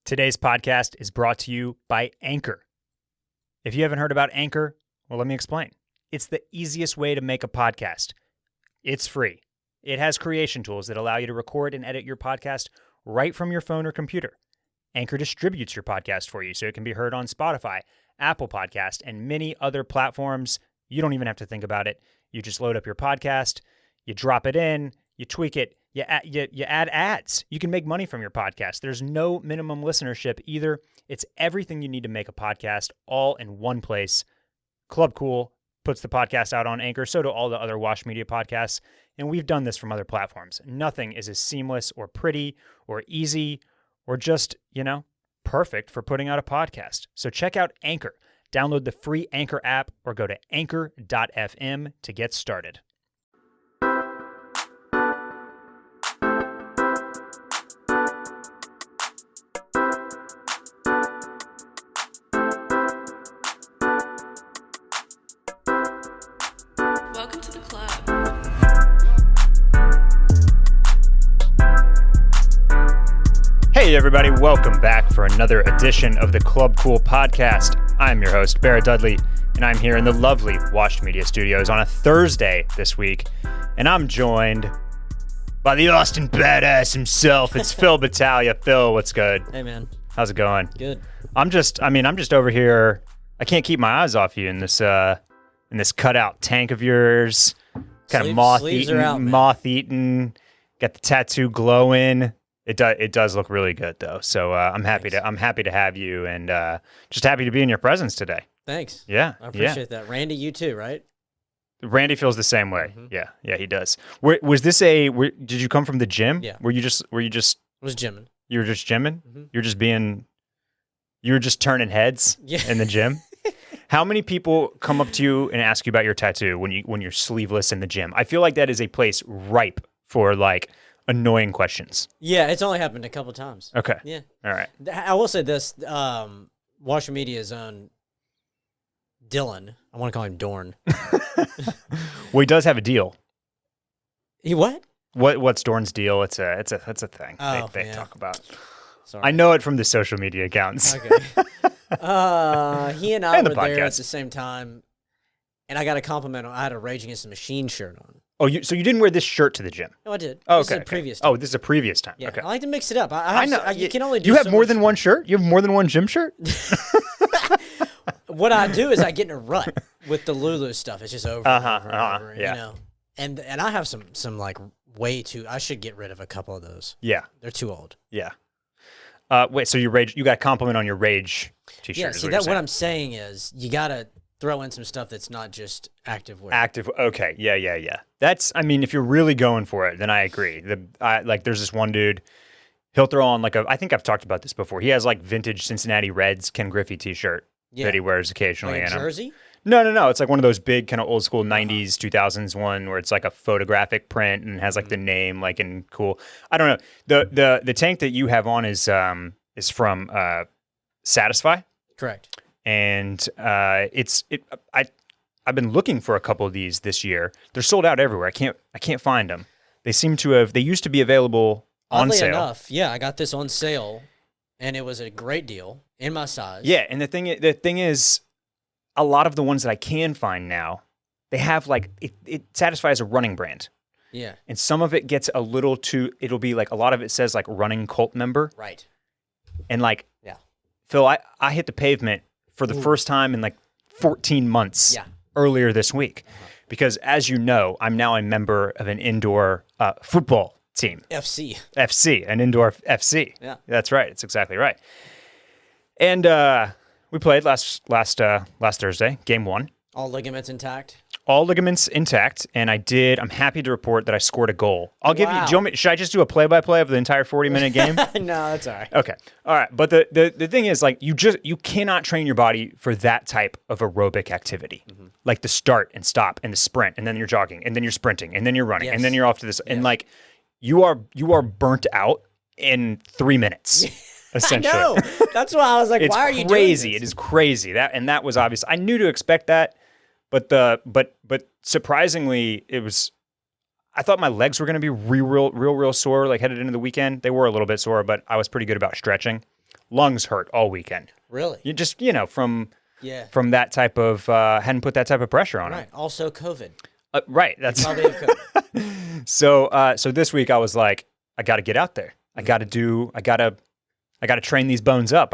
Today's podcast is brought to you by Anchor. If you haven't heard about Anchor, well, let me explain. It's the easiest way to make a podcast. It's free. It has creation tools that allow you to record and edit your podcast right from your phone or computer. Anchor distributes your podcast for you so it can be heard on Spotify, Apple Podcast, and many other platforms. You don't even have to think about it. You just load up your podcast, you drop it in, you tweak it, you add ads. You can make money from your podcast. There's no minimum listenership either. It's everything you need to make a podcast all in one place. Club Cool puts the podcast out on Anchor. So do all the other Wash Media podcasts. And we've done this from other platforms. Nothing is as seamless or pretty or easy or just, perfect for putting out a podcast. So check out Anchor. Download the free Anchor app or go to anchor.fm to get started. Welcome to the club. Hey everybody, welcome back for another edition of the Club Cool podcast. I'm your host, Barrett Dudley, and I'm here in the lovely Wash Media Studios on a Thursday this week, and I'm joined by the Austin badass himself. It's Phil Battaglia. Phil, what's good? Hey man, How's it going? good. I'm just over here. I can't keep my eyes off you in this cutout tank of yours. Kind of Sleeves are out, man. moth-eaten. Got the tattoo glowing. It does look really good though. So I'm happy to have you and just happy to be in your presence today. Thanks. Yeah, I appreciate that. Randy, you too, right? Randy feels the same way. Mhm. Yeah, he does. Did you come from the gym? Yeah. Were you just I was gymming. you were just gymming? Mhm. You were just turning heads Yeah. in the gym? How many people come up to you and ask you about your tattoo when you're sleeveless in the gym? I feel like that is a place ripe for like annoying questions. Yeah, it's only happened a couple times. Okay. Yeah. All right. I will say this, Wash Media's own Dylan, I want to call him Dorn. Well, he does have a deal. He what? What's Dorn's deal? It's a thing Oh, they yeah. talk about. Sorry. I know it from the social media accounts. Okay. He and I And the were there podcast. at the same time, and I got a compliment. I had a Rage Against the Machine shirt on. Oh, so you didn't wear this shirt to the gym? No, I did. Oh, This is okay. a previous Oh, time. this is a previous time. Yeah, Okay. I like to mix it up. I know. You can only do You have so more much. than one shirt? You have more than one gym shirt? What I do is I get in a rut with the Lulu stuff. It's just over and over and over, yeah. you know. And I have some like way too. I should get rid of a couple of those. Yeah. They're too old. Yeah. Wait, so you got a compliment on your Rage t-shirt? Yeah. is See, what what I'm saying is you gotta throw in some stuff that's not just active wear. Active. Okay. Yeah. If you're really going for it, then I agree. There's this one dude, he'll throw on I think I've talked about this before. He has like vintage Cincinnati Reds Ken Griffey t-shirt that he wears occasionally. Like a and jersey. No. It's like one of those big kind of old school 90s, 2000s one where it's like a photographic print and has like the name like in cool. I don't know. The tank that you have on is from Satisfy. Correct. And I've been looking for a couple of these this year. They're sold out everywhere. I can't find them. They used to be available on Oddly sale. enough, yeah, I got this on sale, and it was a great deal in my size. Yeah, and the thing is, a lot of the ones that I can find now, they have it satisfies a running brand. Yeah. And some of it gets a little too, it'll be like a lot of it says like running cult member. Right. And like, Yeah. Phil, I hit the pavement for the first time in like 14 months earlier this week. Because as you know, I'm now a member of an indoor football team. FC. An indoor FC. Yeah. That's right. It's exactly right. And we played last Thursday, game 1. All ligaments intact. All ligaments intact, and I'm happy to report that I scored a goal. I'll give you, Wow. do you want me, should I just do a play-by-play of the entire 40-minute game? No, that's all right. Okay. All right. But the thing is, like, you cannot train your body for that type of aerobic activity. Mm-hmm. Like the start and stop and the sprint, and then you're jogging, and then you're sprinting, and then you're running, and then Yes. you're off to this. And like, you are burnt out in 3 minutes, essentially. I know. That's why I was like, It's why are you crazy. doing this? It is crazy. That was obvious. I knew to expect that, but surprisingly, it was. I thought my legs were going to be real sore, like headed into the weekend. They were a little bit sore, but I was pretty good about stretching. lungs hurt all weekend. Really? You just, from Yeah. that type of, hadn't put that type of pressure on Right. it. Also COVID. Right. That's Probably have COVID. so this week I was like, I got to get out there. I got to train these bones up.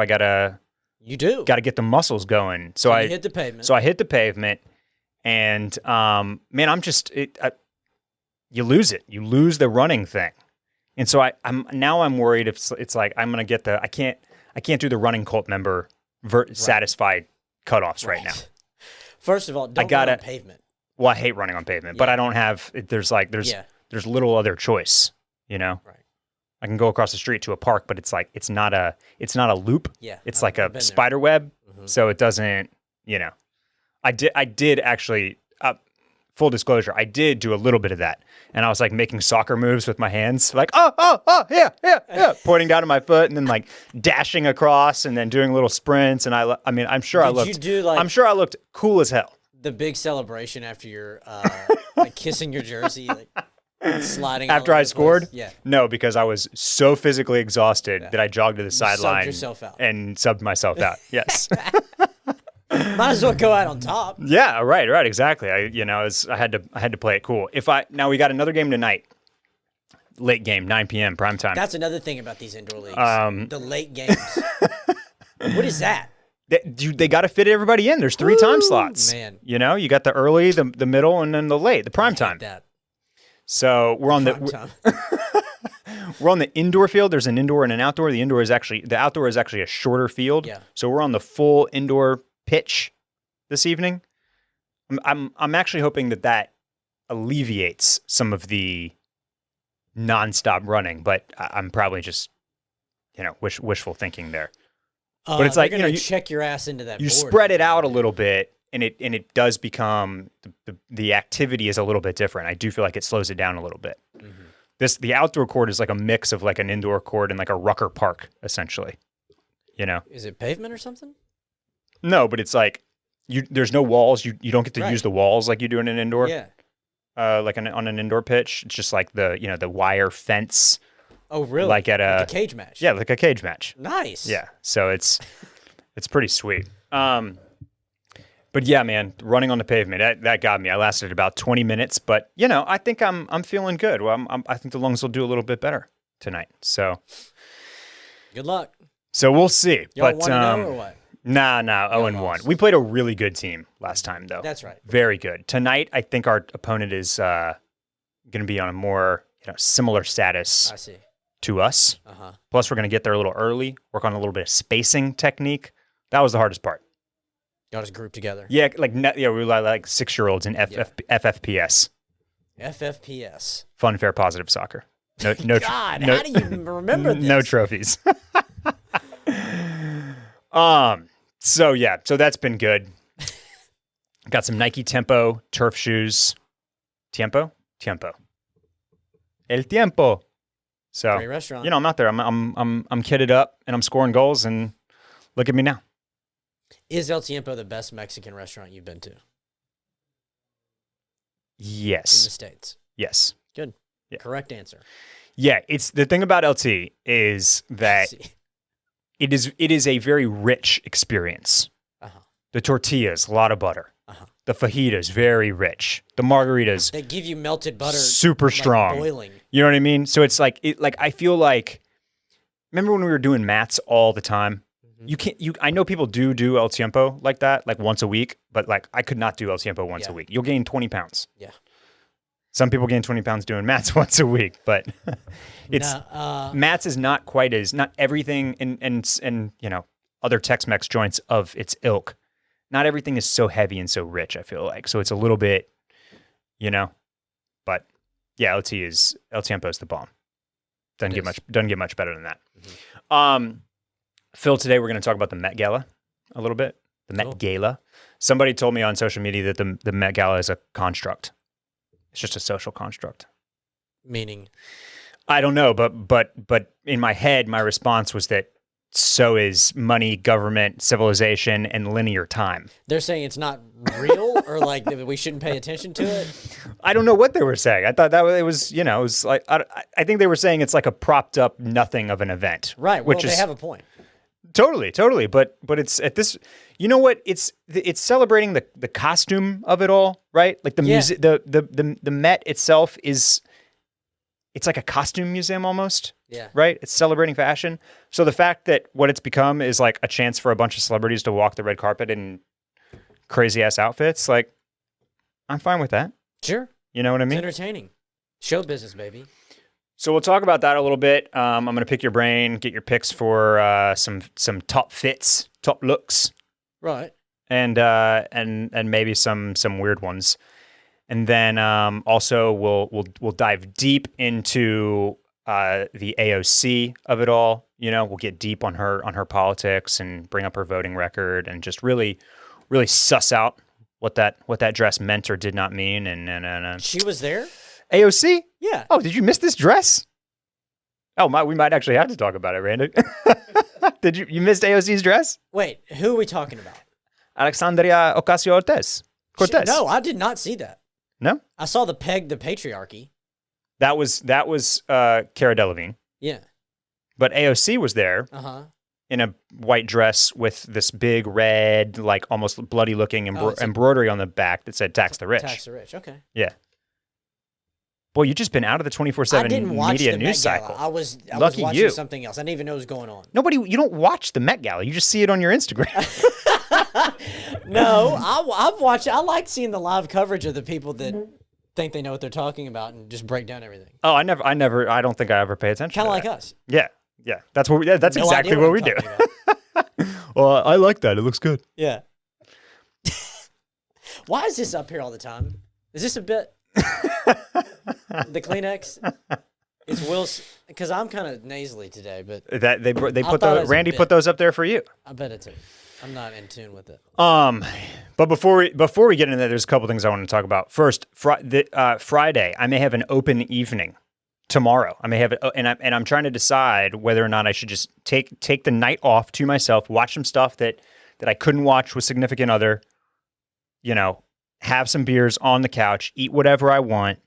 You do. Got to get the muscles going. So you hit the pavement. So I hit the pavement, and man, you lose it. You lose the running thing, and so I'm worried if it's like I'm gonna get I can't do the running cult member satisfied cutoffs right now. First of all, don't run on pavement. Well, I hate running on pavement, but I don't have. There's little other choice. Right. I can go across the street to a park, but it's like it's not a loop. Yeah, it's like a spider web, so it doesn't. I did actually. Full disclosure, I did do a little bit of that, and I was like making soccer moves with my hands, like yeah, pointing down to my foot, and then like dashing across, and then doing little sprints. And I'm sure I looked cool as hell. The big celebration after you're like kissing your jersey, like. Sliding after I scored? Yeah. No, because I was so physically exhausted that I jogged to the sideline and subbed myself out. Yes. Might as well go out on top. Yeah, right, exactly. I had to play it cool. Now we got another game tonight. Late game, 9 p.m. prime time. That's another thing about these indoor leagues. The late games. What is that? They got to fit everybody in. There's 3 time slots. Man. You got the early, the middle, and then the late, the prime time. That. So we're on we're on the indoor field. There's an indoor and an outdoor. The outdoor is actually a shorter field. Yeah. So we're on the full indoor pitch this evening. I'm actually hoping that alleviates some of the nonstop running, but I'm probably just wishful thinking there. But it's like you check your ass into that. You board spread it out a little bit. And it does become the activity is a little bit different. I do feel like it slows it down a little bit. Mm-hmm. The outdoor court is like a mix of like an indoor court and like a Rucker Park essentially. Is it pavement or something? No, but it's like there's no walls. You don't get to use the walls like you do in an indoor. Yeah. Like on an indoor pitch, it's just like the wire fence. Oh really? Like at like a cage match. Yeah, like a cage match. Nice. Yeah. So it's pretty sweet. But yeah, man, running on the pavement, that got me. I lasted about 20 minutes, but I think I'm feeling good. Well, I think the lungs will do a little bit better tonight. So good luck. So we'll see. Y'all 1-0 or what? Nah, 0-1. We played a really good team last time, though. That's right. Very good. Tonight, I think our opponent is going to be on a more similar status to us. Uh-huh. Plus, we're going to get there a little early, work on a little bit of spacing technique. That was the hardest part. Y'all just grouped together. Yeah, we were like 6-year-olds in FFPS. FFPS. Fun, fair, positive soccer. No, God, how do you remember this? No trophies. So that's been good. Got some Nike Tiempo turf shoes. Tiempo. El Tiempo. So great restaurant. I'm out there. I'm kitted up and I'm scoring goals and look at me now. Is El Tiempo the best Mexican restaurant you've been to? Yes. In the States? Yes. Good. Yeah. Correct answer. Yeah, it's the thing about LT is that it is a very rich experience. Uh-huh. The tortillas, a lot of butter. Uh-huh. The fajitas, very rich. The margaritas, they give you melted butter, super strong, boiling. You know what I mean? So it's like I feel like, remember when we were doing mats all the time? I know people do El Tiempo like that, like once a week, but like I could not do El Tiempo once a week. You'll gain 20 pounds. Yeah. Some people gain 20 pounds doing mats once a week, but mats is not quite as, not everything and other Tex-Mex joints of its ilk. Not everything is so heavy and so rich, I feel like. So it's a little bit, but yeah, El Tiempo is the bomb. Doesn't get much better than that. Mm-hmm. Phil, today we're going to talk about the Met Gala a little bit. The Met Gala. Somebody told me on social media that the Met Gala is a construct. It's just a social construct. Meaning? I don't know, but in my head, my response was that so is money, government, civilization, and linear time. They're saying it's not real, or like we shouldn't pay attention to it? I don't know what they were saying. I thought that it was like, I think they were saying it's like a propped up nothing of an event. Right. Well, they have a point. Totally. But it's at this. You know what? It's celebrating the costume of it all, right? Like the music, the Met itself is. It's like a costume museum almost. Yeah. Right? It's celebrating fashion. So the fact that what it's become is like a chance for a bunch of celebrities to walk the red carpet in crazy ass outfits, like I'm fine with that. Sure. You know what I mean? It's entertaining. Show business, baby. So we'll talk about that a little bit. I'm going to pick your brain, get your picks for some top fits, top looks. Right. And maybe some weird ones. And then also we'll dive deep into the AOC of it all. You know, we'll get deep on her politics and bring up her voting record and just really suss out what that dress meant or did not mean. And she was there? AOC? Yeah. Oh, did you miss this dress? Oh, we might actually have to talk about it, Randy. Did you missed AOC's dress? Wait, who are we talking about? Alexandria Ocasio-Cortez. No, I did not see that. No? I saw the patriarchy. That was Cara Delevingne. Yeah. But AOC was there in a white dress with this big red, like almost bloody looking embroidery on the back that said "Tax the Rich." Tax the rich. Okay. Yeah. Boy, you've just been out of the 24/7 media news cycle. I was Lucky watching you. something else. I didn't even know what was going on. You don't watch the Met Gala. You just see it on your Instagram. No, I've watched. I like seeing the live coverage of the people that think they know what they're talking about and just break down everything. Oh, I don't think I ever pay attention. Kind of like us. Yeah. That's exactly what we do. Well, I like that. It looks good. Yeah. Why is this up here all the time? Is this a bit? The Kleenex? It's Will's, because I'm kind of nasally today, but that they put Randy put those up there for you. I bet it's I'm not in tune with it. But before we get into that, there's a couple things I want to talk about. First, Friday, I may have an open evening. Tomorrow, I may have it, and I'm trying to decide whether or not I should just take the night off to myself, watch some stuff that I couldn't watch with significant other. You know, have some beers on the couch, eat whatever I want,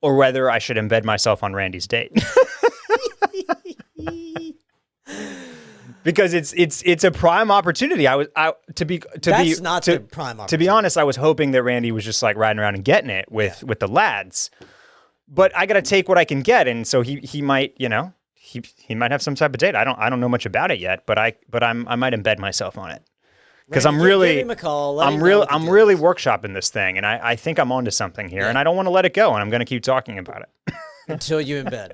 or whether I should embed myself on Randy's date. Because it's a prime opportunity. To be honest, I was hoping that Randy was just like riding around and getting it with the lads. But I got to take what I can get, and so he might, you know, he might have some type of date. I don't know much about it yet, but I might embed myself on it. Because I'm really workshopping this thing, and I think I'm onto something here, and I don't want to let it go, and I'm going to keep talking about it until you embed.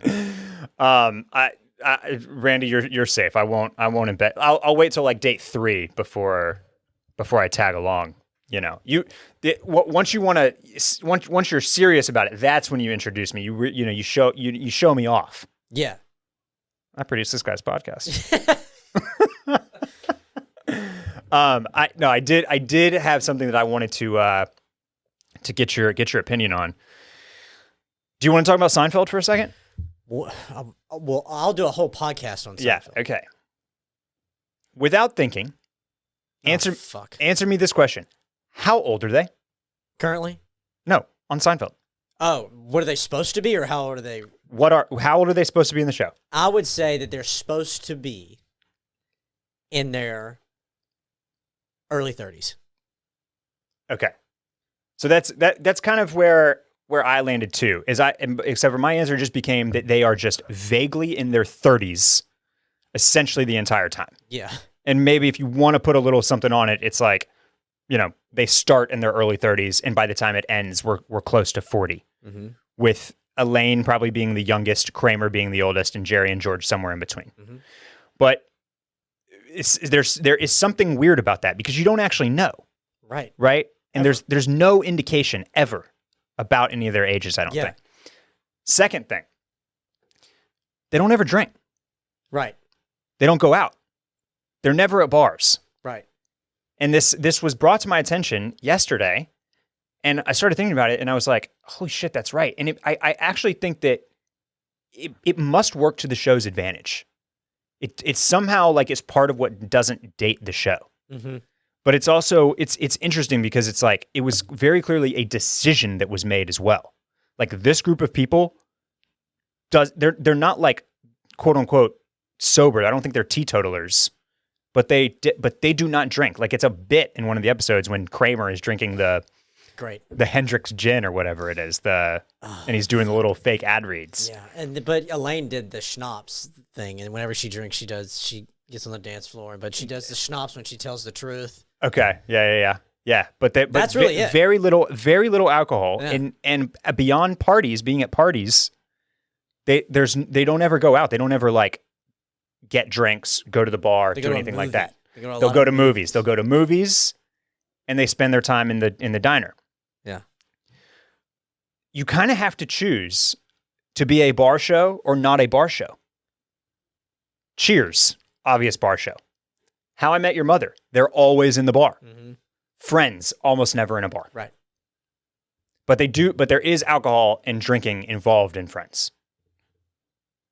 Randy, you're safe. I won't embed. I'll wait till like date 3 before I tag along. You know, once you're serious about it, that's when you introduce me. You show me off. Yeah, I produce this guy's podcast. I did have something that I wanted to get your opinion on. Do you want to talk about Seinfeld for a second? Well, I'll do a whole podcast on Seinfeld. Yeah. Okay. Without thinking, answer me this question. How old are they? Currently? No, on Seinfeld. Oh, what are they supposed to be, or how old are they? How old are they supposed to be in the show? I would say that they're supposed to be in their early 30s. Okay. So that's kind of where I landed too. Except for my answer just became that they are just vaguely in their 30s essentially the entire time. Yeah. And maybe if you want to put a little something on it, it's like, you know, they start in their early 30s, and by the time it ends, we're close to 40. Mm-hmm. With Elaine probably being the youngest, Kramer being the oldest, and Jerry and George somewhere in between. Mm-hmm. But there is something weird about that because you don't actually know. Right. Right? And there's no indication ever about any of their ages, I don't think. Second thing, they don't ever drink. Right. They don't go out. They're never at bars. Right. And this was brought to my attention yesterday, and I started thinking about it, and I was like, holy shit, that's right. And I actually think that it must work to the show's advantage. It's somehow like it's part of what doesn't date the show. Mm-hmm. But it's also, it's interesting because it's like, it was very clearly a decision that was made as well. Like this group of people, they're not like, quote unquote, sober. I don't think they're teetotalers, but they do not drink. Like, it's a bit in one of the episodes when Kramer is drinking the Hendrix gin or whatever it is, and he's doing the little fake ad reads. Yeah, but Elaine did the schnapps thing, and whenever she drinks, she gets on the dance floor, but she does the schnapps when she tells the truth. Okay, yeah. But that's really it. Very little alcohol, and beyond parties, being at parties, they don't ever go out. They don't ever like get drinks, go to the bar, do anything like that. They'll go to movies. They'll go to movies, and they spend their time in the diner. Yeah. You kind of have to choose to be a bar show or not a bar show. Cheers, obvious bar show. How I Met Your Mother, they're always in the bar. Mm-hmm. Friends, almost never in a bar. Right. But there is alcohol and drinking involved in Friends.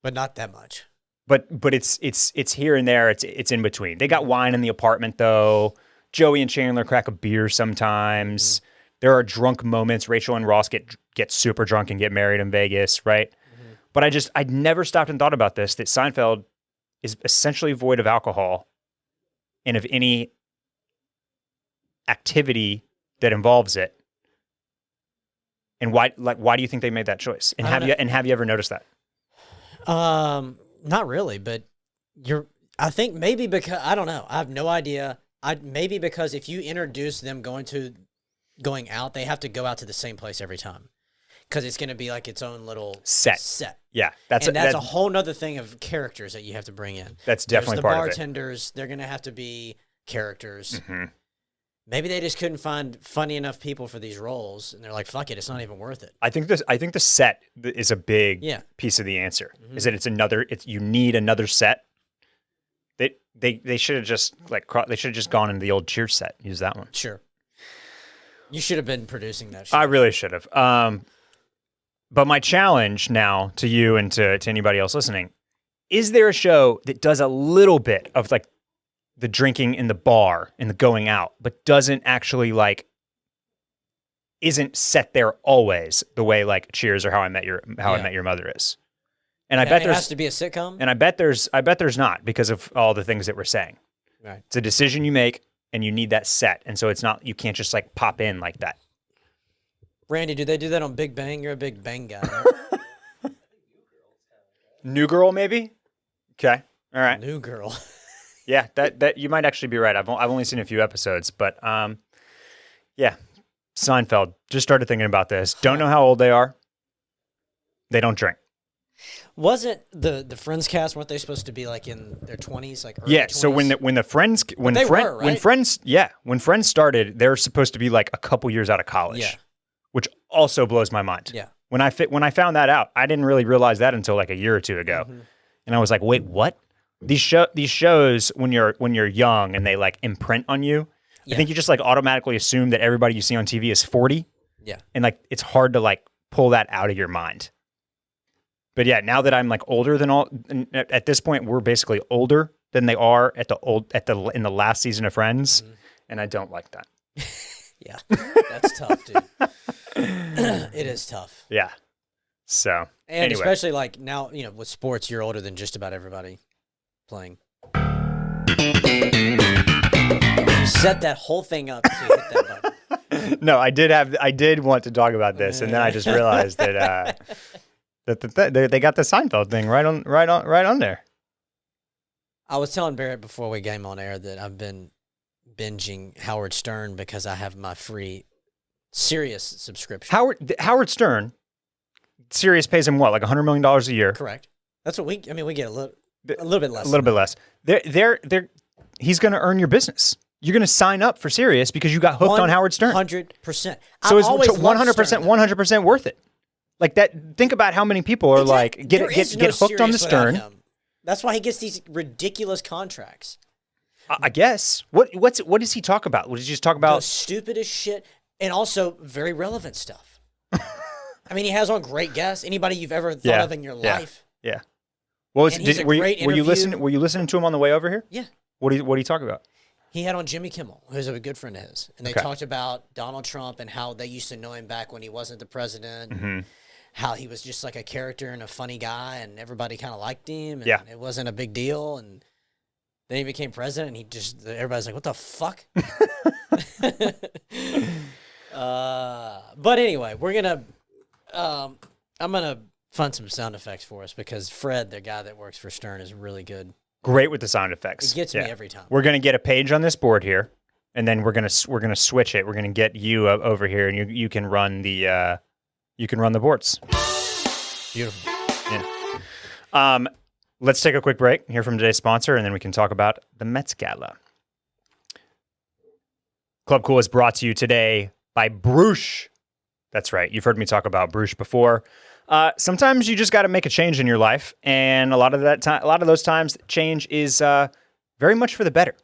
But not that much. But it's here and there. It's in between. They got wine in the apartment though. Joey and Chandler crack a beer sometimes. Mm-hmm. There are drunk moments. Rachel and Ross get super drunk and get married in Vegas, right? Mm-hmm. But I'd never stopped and thought about this, that Seinfeld is essentially void of alcohol and of any activity that involves it. And why do you think they made that choice? And have you ever noticed that? Not really, but I think maybe because, I don't know. I have no idea. Maybe because if you introduce them going out, they have to go out to the same place every time. Because it's going to be like its own little set. Yeah. That's a whole nother thing of characters that you have to bring in. That's definitely part of it. The bartenders, they're going to have to be characters. Mm-hmm. Maybe they just couldn't find funny enough people for these roles, and they're like, "Fuck it, it's not even worth it." I think the set is a big piece of the answer. Mm-hmm. Is that you need another set. They should have just gone into the old Cheers set, use that one. Sure. You should have been producing that show. I really should have. But my challenge now to you and to anybody else listening, is there a show that does a little bit of like the drinking in the bar and the going out, but doesn't actually isn't set there always the way like Cheers or How I Met Your Mother is? And I bet it has to be a sitcom. And I bet there's not, because of all the things that we're saying. Right. It's a decision you make, and you need that set, and so you can't just like pop in like that. Randy, do they do that on Big Bang? You're a Big Bang guy. Right? New Girl, maybe. Okay, all right. New Girl. Yeah, that you might actually be right. I've only seen a few episodes, but yeah, Seinfeld. Just started thinking about this. Don't know how old they are. They don't drink. Wasn't the Friends cast, weren't they supposed to be like in their 20s, like early 20s? So when Friends started, they're supposed to be like a couple years out of college, which also blows my mind. Yeah. When I found that out, I didn't really realize that until like a year or two ago, and I was like, wait, what? These shows when you're young and they like imprint on you, I think you just like automatically assume that everybody you see on TV is 40. Yeah. And like it's hard to like pull that out of your mind. But yeah, now that I'm like older than at this point, we're basically older than they are in the last season of Friends, and I don't like that. Yeah, that's tough, dude. It is tough. Yeah. So and anyway. Especially like now, with sports, you're older than just about everybody playing. You set that whole thing up to hit that button. No, I did want to talk about this, and then I just realized that. They got the Seinfeld thing right on there. I was telling Barrett before we came on air that I've been binging Howard Stern because I have my free Sirius subscription. Howard Stern, Sirius pays him what, like $100 million a year? Correct. That's what we get a little bit less. A little bit less. He's going to earn your business. You're going to sign up for Sirius because you got hooked on Howard Stern. 100%. So it's 100% worth it. Like that. Think about how many people are like get hooked on the Stern. That's why he gets these ridiculous contracts. I guess. What does he talk about? What does he just talk about? The stupidest shit, and also very relevant stuff. I mean, he has on great guests. Anybody you've ever thought of in your life. Yeah. Well, were you listening to him on the way over here? Yeah. What do you talk about? He had on Jimmy Kimmel, who's a good friend of his, and they talked about Donald Trump and how they used to know him back when he wasn't the president. Mm-hmm. how he was just like a character and a funny guy, and everybody kind of liked him, and Yeah. it wasn't a big deal. And then he became president, and everybody's like, "What the fuck?" But anyway, I'm gonna find some sound effects for us because Fred, the guy that works for Stern, is really good. Great with the sound effects. It gets me every time. We're gonna get a page on this board here, and then we're gonna switch it. We're gonna get you over here, and you can run the boards. Beautiful. Yeah. Let's take a quick break, hear from today's sponsor, and then we can talk about the Met Gala. Club Cool is brought to you today by Bruges. That's right. You've heard me talk about Bruges before. Sometimes you just got to make a change in your life, and a lot of those times, change is very much for the better.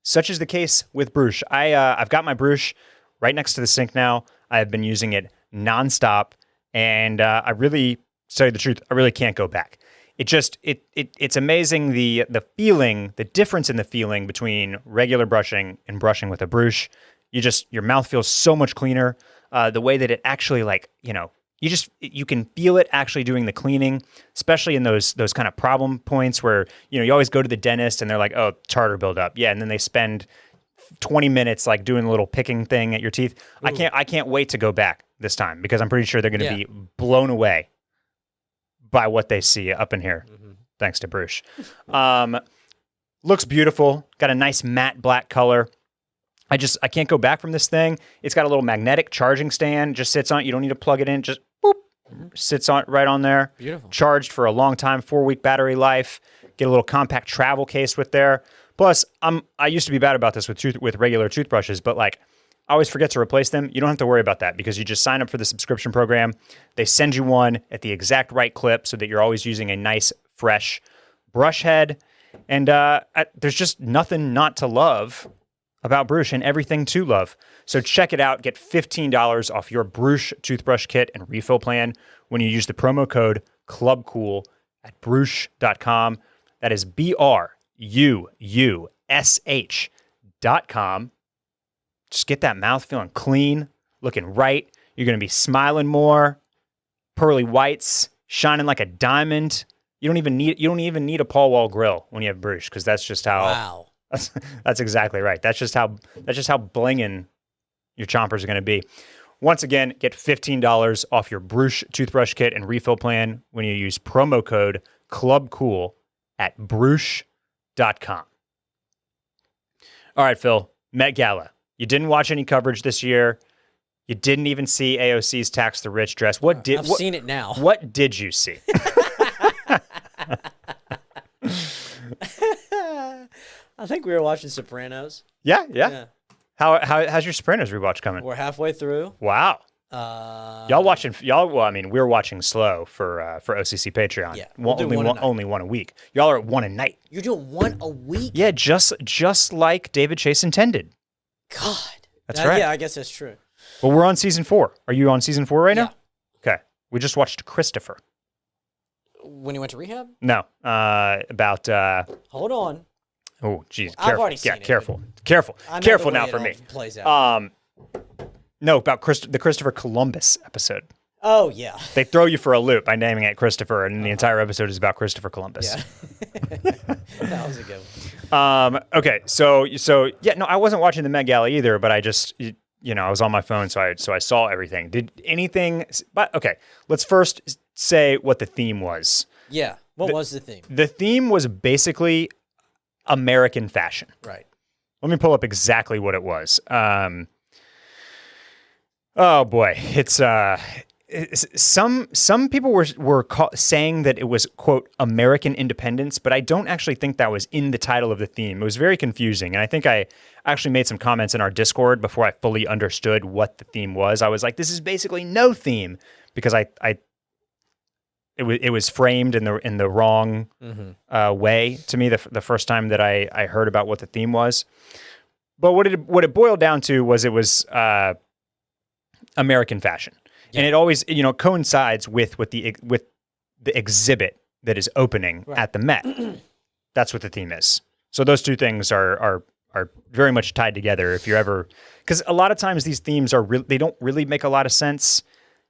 Such is the case with Bruges. I've got my Bruges right next to the sink now. I have been using it nonstop, and I really, to tell you the truth, I really can't go back. It's amazing the feeling, the difference in the feeling between regular brushing and brushing with a Bruges. Your mouth feels so much cleaner. The way that it actually you can feel it actually doing the cleaning, especially in those kind of problem points where, you always go to the dentist and they're like, oh, tartar buildup. Yeah. And then they spend 20 minutes like doing a little picking thing at your teeth. Ooh. I can't wait to go back this time because I'm pretty sure they're going to be blown away by what they see up in here. Mm-hmm. Thanks to Bruges. Looks beautiful. Got a nice matte black color. I can't go back from this thing. It's got a little magnetic charging stand. Just sits on it. You don't need to plug it in. Just boop. Sits on right on there. Beautiful. Charged for a long time. 4-week battery life. Get a little compact travel case with there. Plus, I used to be bad about this with regular toothbrushes, but like I always forget to replace them. You don't have to worry about that because you just sign up for the subscription program. They send you one at the exact right clip so that you're always using a nice, fresh brush head. And there's just nothing not to love about Bruges and everything to love. So check it out. Get $15 off your Bruges toothbrush kit and refill plan when you use the promo code CLUBCOOL at Bruges.com. That is BRUUSH.com. Just get that mouth feeling clean, looking right. You're going to be smiling more. Pearly whites, shining like a diamond. You don't even need a Paul Wall grill when you have Bruges because that's just how. Wow. That's exactly right. That's just how blinging your chompers are going to be. Once again, get $15 off your Bruges toothbrush kit and refill plan when you use promo code CLUBCOOL at Bruges.com. All right, Phil, Met Gala. You didn't watch any coverage this year. You didn't even see AOC's Tax the Rich dress. I've seen it now. What did you see? I think we were watching Sopranos. Yeah. How's your Sopranos rewatch coming? We're halfway through. Wow. We were watching slow for OCC Patreon. Yeah, only one a week. Y'all are at one a night. You're doing one a week? Yeah, just like David Chase intended. God. That's right. Yeah, I guess that's true. Well, we're on season 4. Are you on season 4 right now? Yeah. Okay. We just watched Christopher. When you went to rehab? No. About Hold on. Oh, geez. I've already seen it. Careful now for me. Plays out. No, about the Christopher Columbus episode. Oh, yeah. They throw you for a loop by naming it Christopher, and the entire episode is about Christopher Columbus. Yeah. That was a good one. Okay, so yeah, no, I wasn't watching the Met Gala either, but I just, I was on my phone, so I saw everything. Did anything? But okay, let's first say what the theme was. Yeah, what was the theme? The theme was basically American fashion. Right. Let me pull up exactly what it was. Oh boy, it's some people were saying that it was, quote, American independence, but I don't actually think that was in the title of the theme. It was very confusing, and I think I actually made some comments in our Discord before I fully understood what the theme was. I was like, this is basically no theme, because it was framed in the wrong way to me the first time that I heard about what the theme was. But what it boiled down to was it was American fashion. Yeah. And it always, coincides with the exhibit that is opening at the Met. That's what the theme is. So those two things are very much tied together. If you're ever, because a lot of times these themes they don't really make a lot of sense,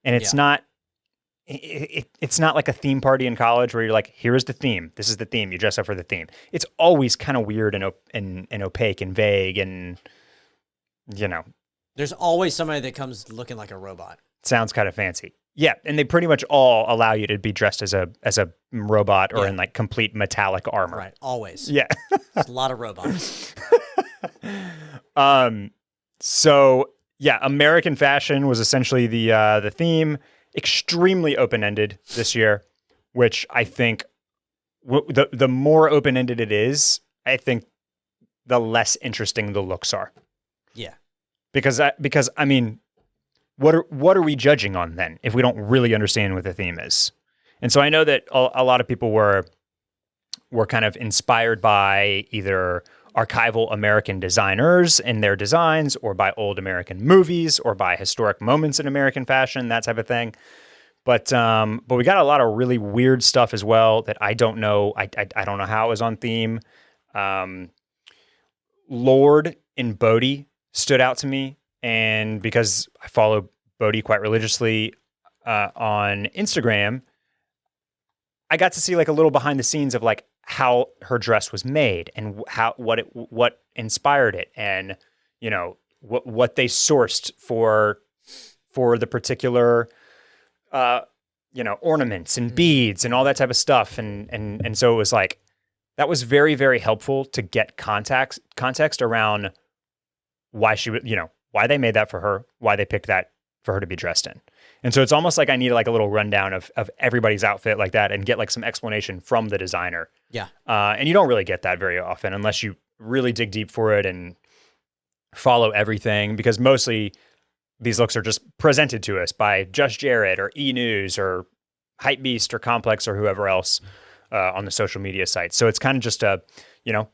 and it's not it's not like a theme party in college where you're like, here is the theme. This is the theme. You dress up for the theme. It's always kind of weird and opaque and vague and, you know. There's always somebody that comes looking like a robot. Sounds kind of fancy. Yeah, and they pretty much all allow you to be dressed as a robot or in like complete metallic armor. Right, always. Yeah. There's a lot of robots. So yeah, American fashion was essentially the theme. Extremely open-ended this year, which I think the more open-ended it is, I think the less interesting the looks are. Yeah. Because I mean, what are we judging on then if we don't really understand what the theme is? And so I know that a lot of people were kind of inspired by either archival American designers and their designs, or by old American movies, or by historic moments in American fashion, that type of thing. But we got a lot of really weird stuff as well that I don't know. I don't know how it was on theme. Lorde and Bodhi stood out to me, and because I follow Bodhi quite religiously on Instagram, I got to see like a little behind the scenes of like how her dress was made and what inspired it, and you know what they sourced for the particular ornaments and beads and all that type of stuff, and so it was like that was very, very helpful to get context around why she would, why they made that for her, why they picked that for her to be dressed in. And so it's almost like I need like a little rundown of everybody's outfit like that and get like some explanation from the designer. Yeah. And you don't really get that very often unless you really dig deep for it and follow everything, because mostly these looks are just presented to us by Just Jared or E! News or Hypebeast or Complex or whoever else on the social media sites. So it's kind of just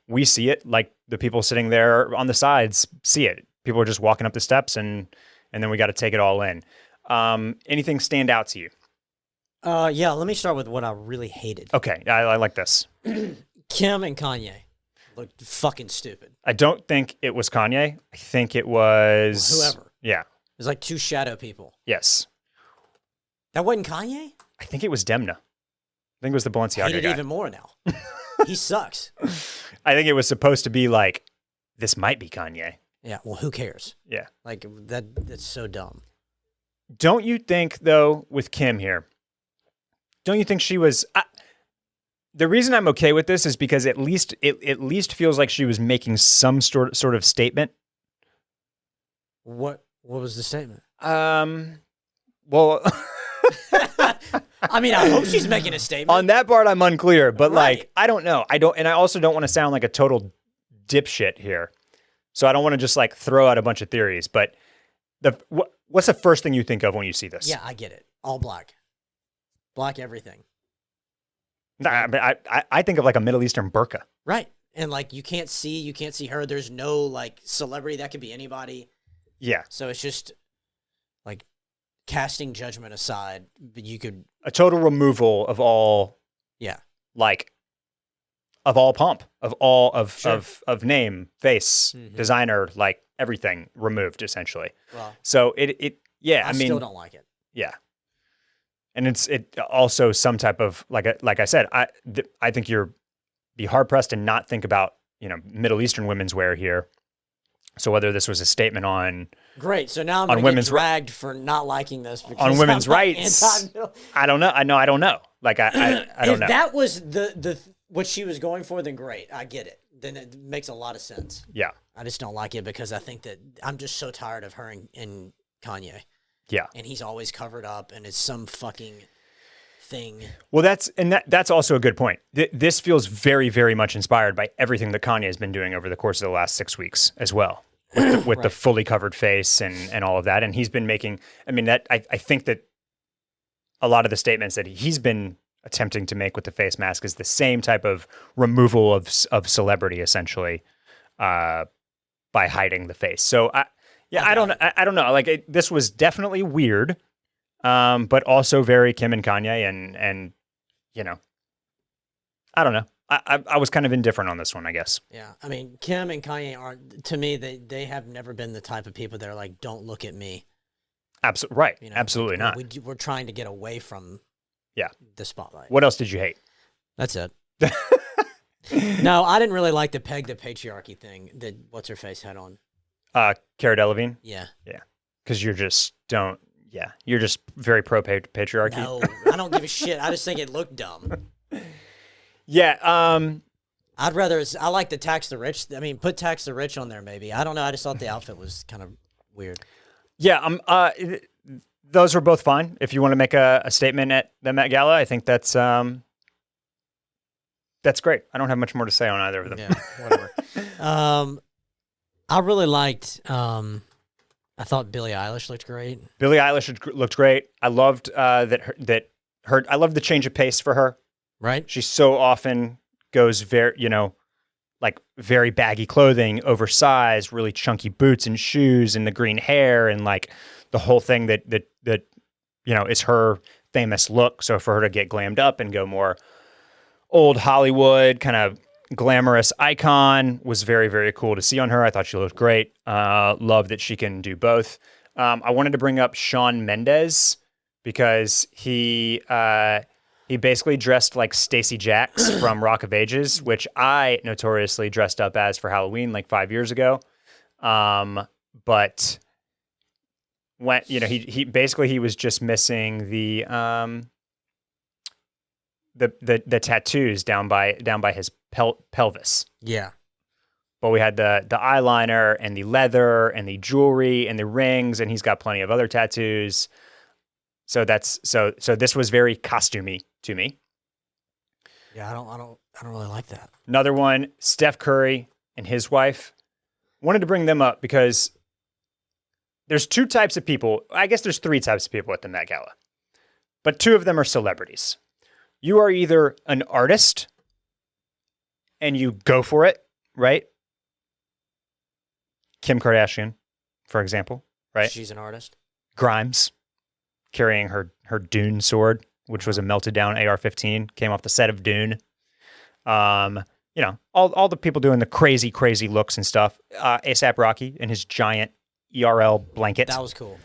we see it like the people sitting there on the sides see it. People are just walking up the steps and then we got to take it all in. Anything stand out to you? Yeah, let me start with what I really hated. Okay, I like this. Kim and Kanye looked fucking stupid. I don't think it was Kanye. I think it was... whoever. Yeah. It was like two shadow people. Yes. That wasn't Kanye? I think it was Demna. I think it was the Balenciaga I hate it guy. even more now. He sucks. I think it was supposed to be like, this might be Kanye. Yeah, well, who cares? Yeah. Like, that's so dumb. Don't you think, though, with Kim here, don't you think she was... the reason I'm okay with this is because at least feels like she was making some sort of statement. What was the statement? Well... I mean, I hope she's making a statement. On that part, I'm unclear, but Right. like, I don't know. And I also don't want to sound like a total dipshit here. So I don't want to just like throw out a bunch of theories, but what's the first thing you think of when you see this? Yeah, I get it. All black. Black everything. I think of like a Middle Eastern burqa. Right. And like, you can't see her. There's no like celebrity. That could be anybody. Yeah. So it's just like casting judgment aside, but you could... A total removal of all... Yeah. Like, of all pomp, of all of Sure. of name, face, designer, like everything removed essentially. Well, So it yeah, I mean, still don't like it. yeah. And it also some type of like I said, I think you're be hard pressed to not think about, Middle Eastern women's wear here. So whether this was a statement on Great. So now I'm on going to get women's dragged for not liking this because on women's I'm not rights, anti-Middle- I don't know. I don't know. Like I don't know. If that was the what she was going for, then great. I get it. Then it makes a lot of sense. Yeah. I just don't like it because I think that I'm just so tired of her and Kanye. Yeah. And he's always covered up and it's some fucking thing. Well, that's also a good point. This feels very, very much inspired by everything that Kanye has been doing over the course of the last 6 weeks as well, with the Right. fully covered face and all of that. And he's been making. I mean, I think that a lot of the statements that he's been attempting to make with the face mask is the same type of removal of celebrity, essentially, by hiding the face. So I don't know. Like this was definitely weird. But also very Kim and Kanye, and I don't know. I was kind of indifferent on this one, I guess. Yeah. I mean, Kim and Kanye are, to me, they have never been the type of people that are like, don't look at me. Absolutely right. You know, Absolutely not. We're trying to get away from the spotlight. What else did you hate? That's it. No, I didn't really like the peg the patriarchy thing that what's her face had on. Cara Delevingne. Yeah. Because you're just you're just very pro patriarchy. No, I don't give a shit. I just think it looked dumb. Yeah. I like the tax the rich. I mean, put tax the rich on there maybe. I don't know. I just thought the outfit was kind of weird. Yeah. Those were both fine. If you want to make a statement at the Met Gala, I think that's great. I don't have much more to say on either of them. Yeah, whatever. I really liked. I thought Billie Eilish looked great. Billie Eilish looked great. I loved I loved the change of pace for her. Right. She so often goes very baggy clothing, oversized, really chunky boots and shoes, and the green hair, and like the whole thing that is her famous look. So for her to get glammed up and go more old Hollywood kind of glamorous icon was very, very cool to see on her. I thought she looked great. Love that she can do both. I wanted to bring up Shawn Mendes because he basically dressed like Stacey Jacks from Rock of Ages, which I notoriously dressed up as for Halloween like 5 years ago. But when he was just missing the tattoos down by his pelvis. Yeah. But we had the eyeliner and the leather and the jewelry and the rings, and he's got plenty of other tattoos. So this was very costumey to me. Yeah, I don't really like that. Another one, Steph Curry and his wife. Wanted to bring them up because there's two types of people. I guess there's three types of people at the Met Gala, but two of them are celebrities. You are either an artist and you go for it, right? Kim Kardashian, for example, right? She's an artist. Grimes, carrying her Dune sword, which was a melted down AR-15, came off the set of Dune. All the people doing the crazy looks and stuff. A$AP Rocky in his giant ERL blanket. That was cool.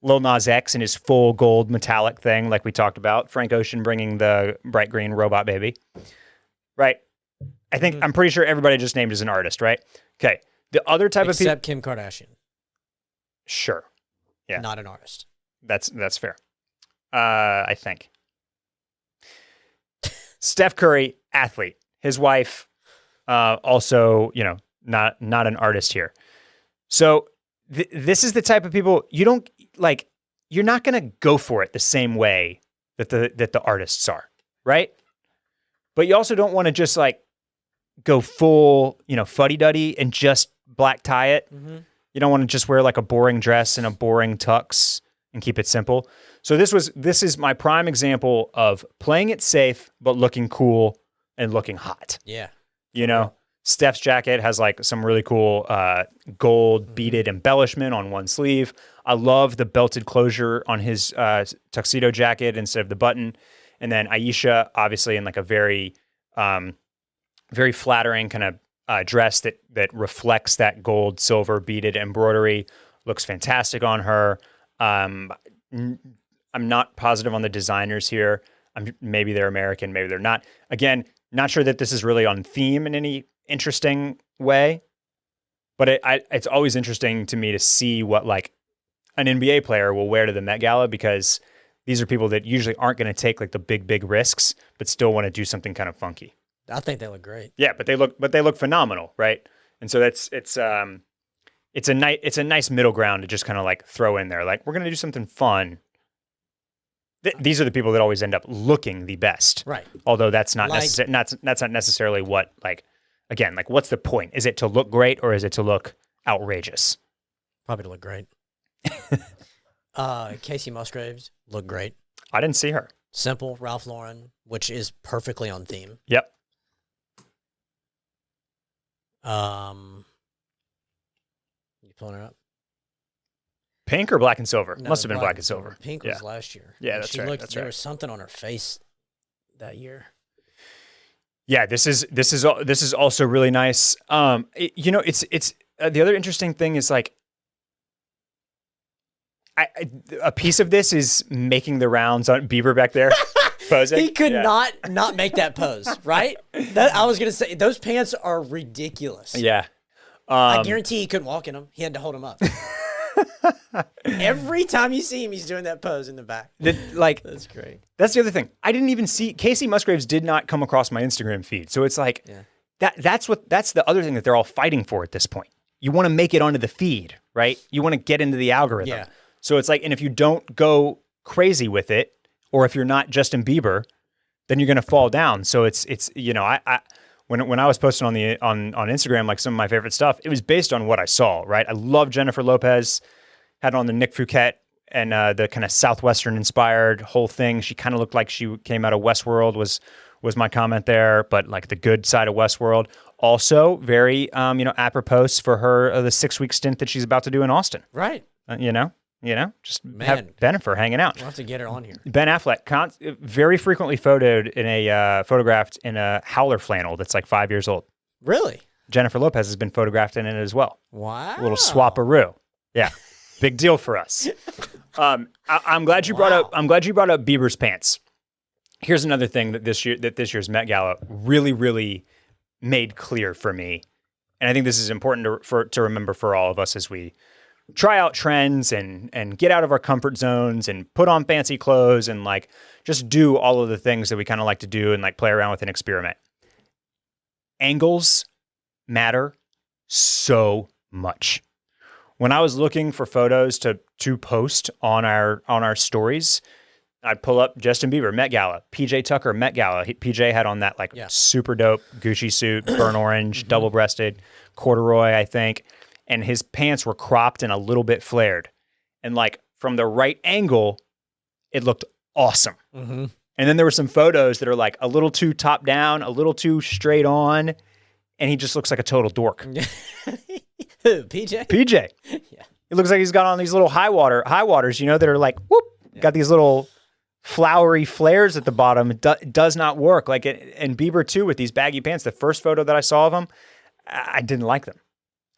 Lil Nas X in his full gold metallic thing, like we talked about. Frank Ocean bringing the bright green robot baby. Right. I'm pretty sure everybody just named as an artist, right? Okay. The other type of people. Except Kim Kardashian. Sure. Yeah. Not an artist. That's fair. I think. Steph Curry, athlete. His wife, also, not an artist here. So this is the type of people you don't like. You're not going to go for it the same way that the artists are, right? But you also don't want to just like go full, fuddy-duddy and just black tie it. Mm-hmm. You don't want to just wear like a boring dress and a boring tux and keep it simple. So this is my prime example of playing it safe but looking cool and looking hot. Yeah. Steph's jacket has like some really cool gold beaded embellishment on one sleeve. I love the belted closure on his tuxedo jacket instead of the button. And then Aisha, obviously in like a very, very flattering kind of dress that reflects that gold, silver beaded embroidery. Looks fantastic on her. I'm not positive on the designers here. Maybe they're American, maybe they're not. Again, not sure that this is really on theme in any interesting way, but it's always interesting to me to see what like an NBA player will wear to the Met Gala, because these are people that usually aren't going to take like the big risks, but still want to do something kind of funky. I think they look great. Yeah, but they look phenomenal, right? And so it's a nice middle ground to just kind of like throw in there. Like, we're going to do something fun. These are the people that always end up looking the best, right? Although that's not that's not necessarily what, like, again, like, what's the point? Is it to look great or is it to look outrageous? Probably to look great. Casey Musgraves looked great. I didn't see her. Simple Ralph Lauren, which is perfectly on theme. Yep. You pulling her up? Pink or black and silver? No, Must have been black and silver. Pink was last year. Yeah, that's right. There was something on her face that year. Yeah, this is also really nice. It's the other interesting thing is, like, a piece of this is making the rounds on Bieber back there. Posing. He could not make that pose, right? I was going to say, those pants are ridiculous. Yeah. I guarantee he couldn't walk in them. He had to hold them up. Every time you see him, he's doing that pose in the back. That's great. That's the other thing. I didn't even see Casey Musgraves did not come across my Instagram feed. So it's like that's the other thing that they're all fighting for at this point. You want to make it onto the feed, right? You want to get into the algorithm. Yeah. So it's like, and if you don't go crazy with it, or if you're not Justin Bieber, then you're going to fall down. So it's I when I was posting on Instagram, like some of my favorite stuff, it was based on what I saw, right? I love Jennifer Lopez, had on the Nick Fouquet and the kind of Southwestern inspired whole thing. She kind of looked like she came out of Westworld was my comment there, but like the good side of Westworld. Also very, apropos for her, the 6-week stint that she's about to do in Austin. Right. Just have Bennifer hanging out. We'll have to get her on here. Ben Affleck, very frequently photographed in a Howler flannel that's like 5 years old. Really? Jennifer Lopez has been photographed in it as well. Wow. A little swap-a-roo. Yeah. Big deal for us. I'm glad you brought up Bieber's pants. Here's another thing that this year's Met Gala really, really made clear for me. And I think this is important to remember for all of us as we try out trends and get out of our comfort zones and put on fancy clothes and like just do all of the things that we kind of like to do and like play around with and experiment. Angles matter so much. When I was looking for photos to post on our stories, I'd pull up Justin Bieber, Met Gala, PJ Tucker, Met Gala. PJ had on that super dope Gucci suit, burnt orange, double-breasted, corduroy, I think. And his pants were cropped and a little bit flared. And like from the right angle, it looked awesome. Mm-hmm. And then there were some photos that are like a little too top down, a little too straight on. And he just looks like a total dork. Who, PJ? PJ. Yeah. It looks like he's got on these little high waters, that are like, whoop, got these little flowery flares at the bottom. It does not work. Like and Bieber too, with these baggy pants. The first photo that I saw of him, I didn't like them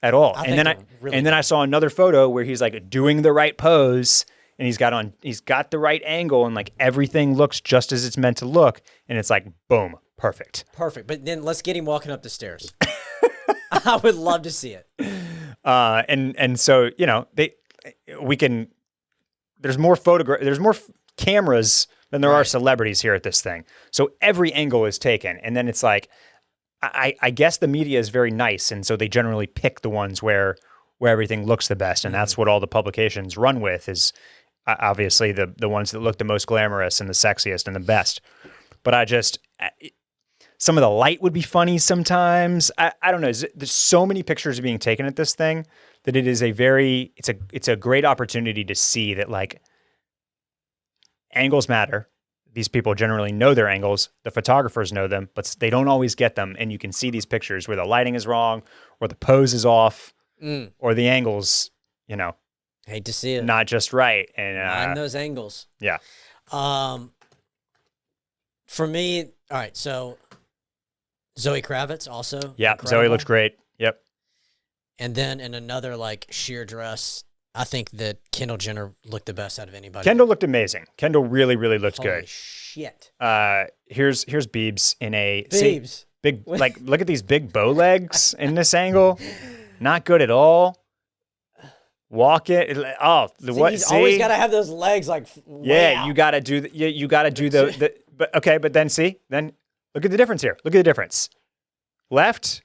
at all. And then I saw another photo where he's like doing the right pose and he's got the right angle and like everything looks just as it's meant to look. And it's like, boom, perfect. Perfect. But then let's get him walking up the stairs. I would love to see it. And so, there's more cameras than there are celebrities here at this thing. So every angle is taken. And then it's like, I guess the media is very nice, and so they generally pick the ones where everything looks the best, and that's what all the publications run with is obviously the ones that look the most glamorous and the sexiest and the best. But some of the light would be funny sometimes. I don't know. There's so many pictures being taken at this thing that it is it's a great opportunity to see that like angles matter. These people generally know their angles. The photographers know them, but they don't always get them. And you can see these pictures where the lighting is wrong or the pose is off or the angles, hate to see it. Not just right. And mind those angles. Yeah. For me, all right, so Zoe Kravitz also. Yeah, incredible. Zoe looks great. Yep. And then in another like sheer dress, I think that Kendall Jenner looked the best out of anybody. Kendall looked amazing. Kendall really, really looked Holy good. Shit. Here's Biebs in a big like look at these big bow legs in this angle. Not good at all. Walk it. Oh, he's always got to have those legs like you got to do the but okay, but then look at the difference here. Look at the difference. Left,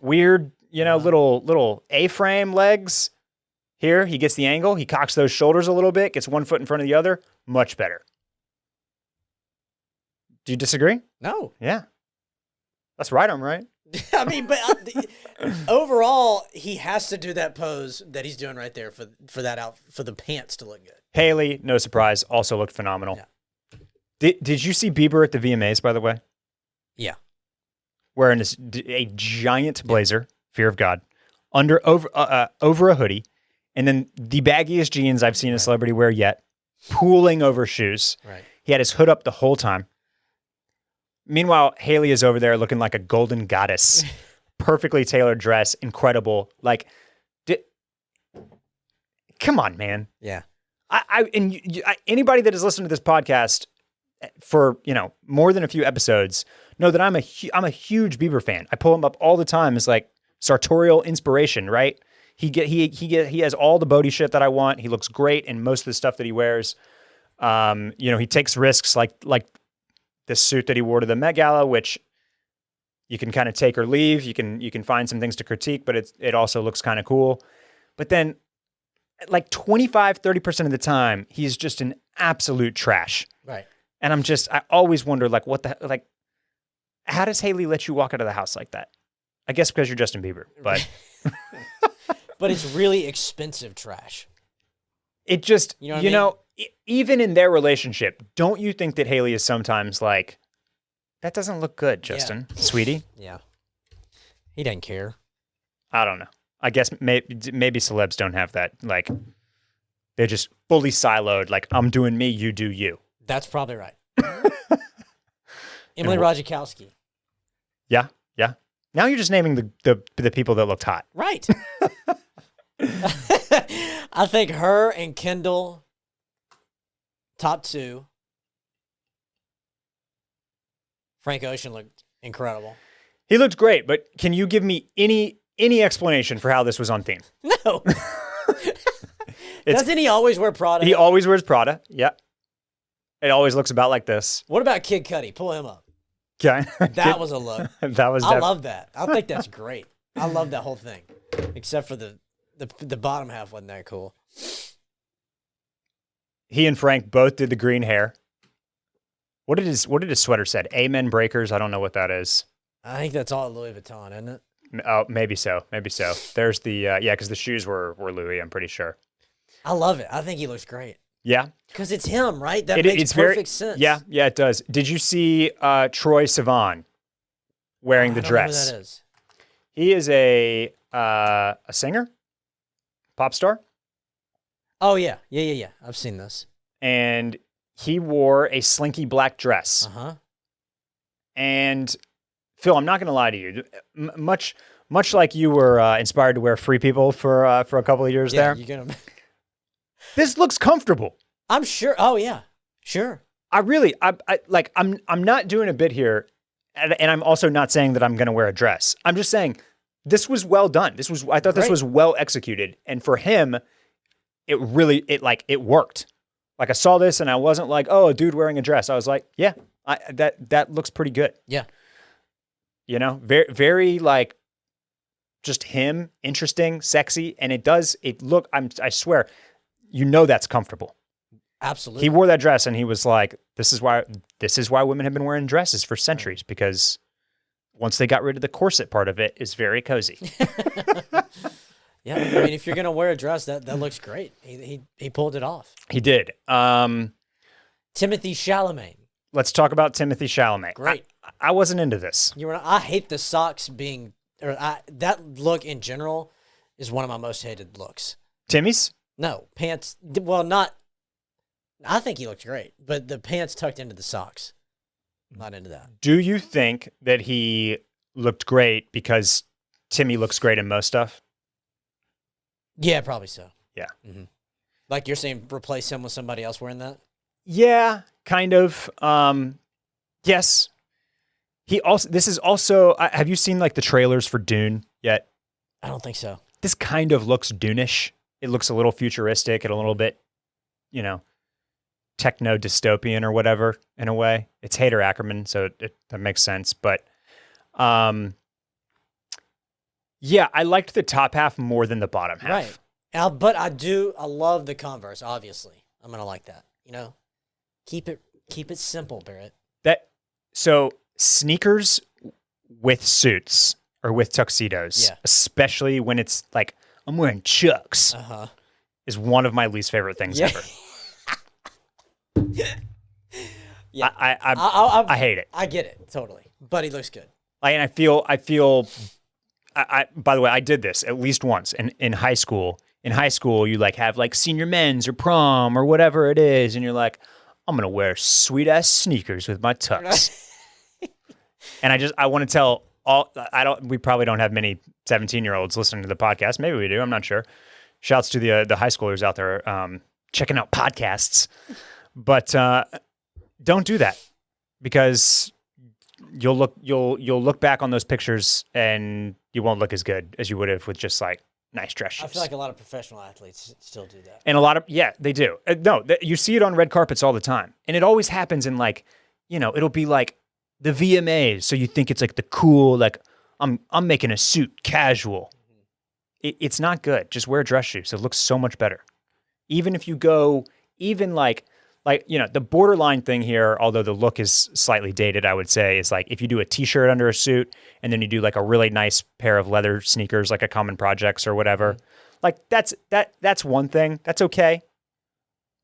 weird, little A-frame legs. Here, he gets the angle. He cocks those shoulders a little bit, gets one foot in front of the other. Much better. Do you disagree? No. Yeah. That's right, I'm right. I mean, but overall, he has to do that pose that he's doing right there for the pants to look good. Haley, no surprise, also looked phenomenal. Yeah. Did you see Bieber at the VMAs, by the way? Yeah. Wearing a giant blazer, fear of God, over a hoodie. And then the baggiest jeans I've seen a celebrity wear yet, pooling over shoes. Right. He had his hood up the whole time. Meanwhile, Haley is over there looking like a golden goddess. Perfectly tailored dress, incredible. Like, come on, man. Yeah. Anybody that has listened to this podcast for more than a few episodes know that I'm a huge Bieber fan. I pull him up all the time as like sartorial inspiration, right? He has all the Bodhi shit that I want. He looks great in most of the stuff that he wears. He takes risks like this suit that he wore to the Met Gala, which you can kind of take or leave. You can find some things to critique, but it also looks kind of cool. But then like 25-30% of the time, he's just an absolute trash. Right. And I always wonder, like, how does Hailey let you walk out of the house like that? I guess because you're Justin Bieber, but. But it's really expensive trash. It just, even in their relationship, don't you think that Hailey is sometimes like, that doesn't look good, Justin, sweetie? Yeah. He doesn't care. I don't know. I guess maybe celebs don't have that. Like, they're just fully siloed. Like, I'm doing me, you do you. That's probably right. Emily Ratajkowski. Yeah. Now you're just naming the people that looked hot. Right. I think her and Kendall, top 2. Frank Ocean looked incredible. He looked great, but can you give me any explanation for how this was on theme? No. Doesn't he always wear Prada? He always wears Prada. Yeah. It always looks about like this. What about Kid Cudi? Pull him up. Okay. That was a look. I love that. I think that's great. I love that whole thing, except for the bottom half wasn't that cool. He and Frank both did the green hair. What did his sweater said? Amen Breakers. I don't know what that is. I think that's all Louis Vuitton, isn't it? Oh, maybe so. There's the because the shoes were Louis. I'm pretty sure. I love it. I think he looks great. Yeah, because it's him, right? That makes perfect sense. Yeah, it does. Did you see Troye Sivan wearing the dress? I don't know who that is. He is a singer, pop star. Oh yeah. I've seen this. And he wore a slinky black dress. And Phil, I'm not going to lie to you. Much like you were inspired to wear Free People for a couple of years there. You're gonna. This looks comfortable. I'm sure. Oh yeah, sure. I'm not doing a bit here, and I'm also not saying that I'm going to wear a dress. I'm just saying this was well done. I thought this was well executed, and for him, it worked. Like I saw this, and I wasn't like, oh, a dude wearing a dress. I was like, yeah, that looks pretty good. Yeah. Very, very like just him, interesting, sexy, and I swear, that's comfortable. Absolutely. He wore that dress and he was like, this is why women have been wearing dresses for centuries, because once they got rid of the corset part of it, it's very cozy. Yeah, I mean, if you're gonna wear a dress, that looks great. He pulled it off. He did. Timothée Chalamet. Let's talk about Timothée Chalamet. Great. I wasn't into this. I hate the socks being, that look in general is one of my most hated looks. Timmy's? No, pants. Well, not. I think he looked great, but the pants tucked into the socks. Not into that. Do you think that he looked great because Timmy looks great in most stuff? Yeah, probably so. Yeah. Mm-hmm. Like you're saying, replace him with somebody else wearing that? Yeah, kind of. Yes. This is also, have you seen like the trailers for Dune yet? I don't think so. This kind of looks Dune-ish. It looks a little futuristic and a little bit, techno dystopian or whatever in a way. It's Hader Ackerman, so that makes sense. But, yeah, I liked the top half more than the bottom half. Right. But I love the Converse, obviously. I'm going to like that. Keep it simple, Barrett. So sneakers with suits or with tuxedos, especially when it's like, I'm wearing Chucks, is one of my least favorite things ever. Yeah. I hate it. I get it, totally. But he looks good. And I feel, by the way, I did this at least once in high school. In high school, you have senior men's or prom or whatever it is. And you're like, I'm going to wear sweet ass sneakers with my tux. And I want to tell we probably don't have many 17-year-olds listening to the podcast. Maybe we do. I'm not sure. Shouts to the high schoolers out there. checking out podcasts. But don't do that, because you'll look back on those pictures and you won't look as good as you would have with just like nice dress shoes. I feel like a lot of professional athletes still do that. And a lot of, they do. You see it on red carpets all the time. And it always happens in like, it'll be like the VMAs. So you think it's like the cool, like I'm making a suit casual. It's not good. Just wear dress shoes. It looks so much better. Even if you go, even like, the borderline thing here, although the look is slightly dated, I would say, is like if you do a t-shirt under a suit and then you do like a really nice pair of leather sneakers, like a Common Projects or whatever, like that's one thing. That's okay.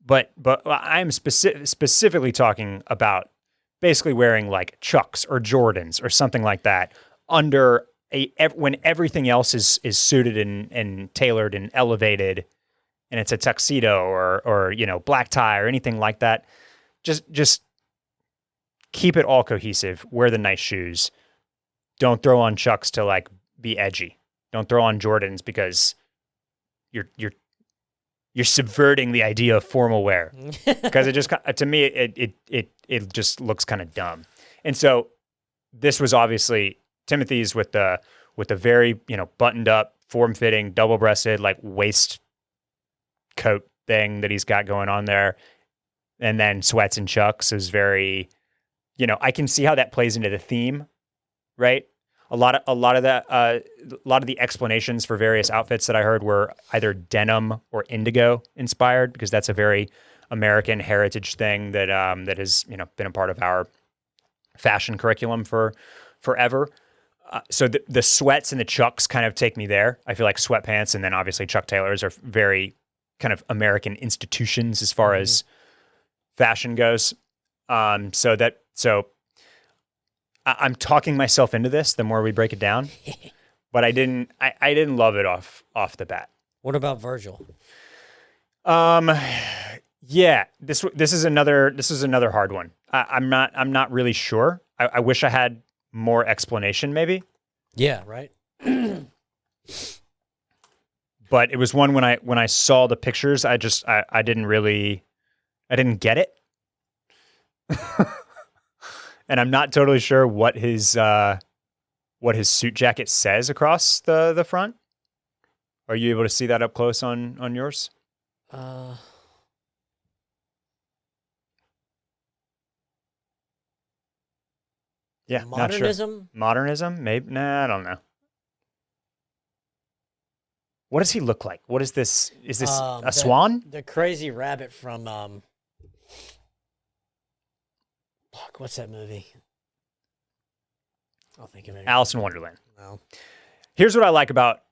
But I'm specifically talking about basically wearing like Chucks or Jordans or something like that under when everything else is suited and tailored and elevated, and it's a tuxedo or black tie or anything like that. Just keep it all cohesive. Wear the nice shoes. Don't throw on Chucks to like be edgy. Don't throw on Jordans because you're subverting the idea of formal wear. Because it just, to me, it just looks kind of dumb. And so this was obviously Timothy's with the very buttoned up, form fitting, double breasted like waist coat thing that he's got going on there, and then sweats and Chucks is very, I can see how that plays into the theme, right? A lot of the explanations for various outfits that I heard were either denim or indigo inspired, because that's a very American heritage thing that that has been a part of our fashion curriculum for forever. So the sweats and the Chucks kind of take me there. I feel like sweatpants and then obviously Chuck Taylors are very kind of American institutions as far as fashion goes. So I'm talking myself into this the more we break it down, but I didn't love it off the bat. What about Virgil? Yeah, this is another hard one. I'm not really sure. I wish I had more explanation maybe. Yeah, right. But it was one when I saw the pictures, I didn't get it. And I'm not totally sure what his suit jacket says across the front. Are you able to see that up close on yours? Yeah, modernism? not sure. Modernism? Maybe. Nah, I don't know. What does he look like? What is this? Is this a swan? The crazy rabbit from fuck, what's that movie? I'll think of it. Alice in Wonderland. No. Here's what I like about